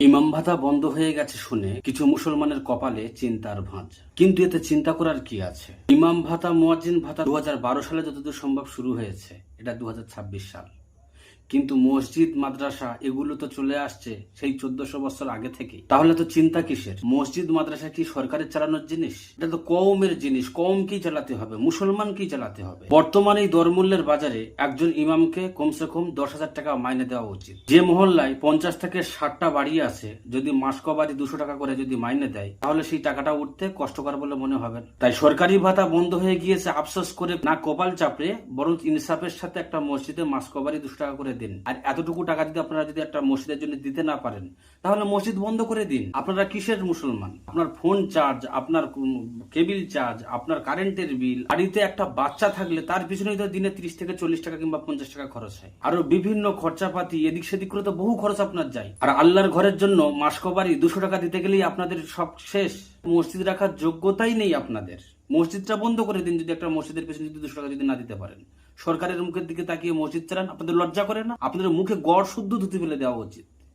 ইমাম ভাতা বন্ধ হয়ে গেছে শুনে কিছু মুসলমানের কপালে চিন্তার ভাঁজ। কিন্তু এতে চিন্তা করার কি আছে? ইমাম ভাতা, মুয়াজ্জিন ভাতা 2012 সালে যতদূর সম্ভব শুরু হয়েছে, এটা 2026 সাল। কিন্তু মসজিদ, মাদ্রাসা এগুলো তো চলে আসছে সেই 1400 বছর আগে থেকে। তাহলে তো চিন্তা কিসের? মসজিদ মাদ্রাসা কি সরকারের চালানোর জিনিস? এটা তো কওমের জিনিস। কওমকেই চালাতে হবে, মুসলমানকেই চালাতে হবে। বর্তমানে এই দরমূল্যের বাজারে একজন ইমামকে কমসে কম 10,000 টাকা মাইনে দেওয়া উচিত। যে মহল্লায় 50 থেকে 60টা বাড়ি আছে, যদি মাসকবারি 200 টাকা করে যদি মাইনে দেয়, তাহলে সেই টাকাটা উঠতে কষ্টকর বলে মনে হবে না। তাই সরকারি ভাতা বন্ধ হয়ে গিয়েছে আফসোস করে না কপাল চাপড়ে, বরং ইনসাফের সাথে একটা মসজিদে মাসকবারি 200 টাকা করে দিন। আর এতটুকু টাকা যদি আপনারা যদি একটা মসজিদের জন্য দিতে না পারেন, তাহলে মসজিদ বন্ধ করে দিন। আপনারা কিসের মুসলমান? আপনার ফোন চার্জ, আপনার কেবিল চার্জ, আপনার কারেন্টের বিল, বাড়িতে একটা বাচ্চা থাকলে তার পিছনেই তো দিনে 30 থেকে 40 টাকা কিংবা 50 টাকা খরচ হয়। আরো বিভিন্ন খরচাপাতি এদিক সেদিক করে তো বহু খরচ আপনার যায়। আর আল্লাহর ঘরের জন্য মাসকবারি 200 টাকা দিতে গেলেই আপনাদের সব শেষ। মসজিদ রাখার যোগ্যতাই নেই আপনাদের। মসজিদটা বন্ধ করে দিন। যদি একটা মসজিদের পেছনে যদি 200 টাকা যদি না দিতে পারেন, সরকারের মুখের দিকে তাকিয়ে মসজিদ চালান। আপনাদের লজ্জা করে না? আপনাদের মুখে গড় শুদ্ধ ধুতি ফেলে দেওয়া উচিত।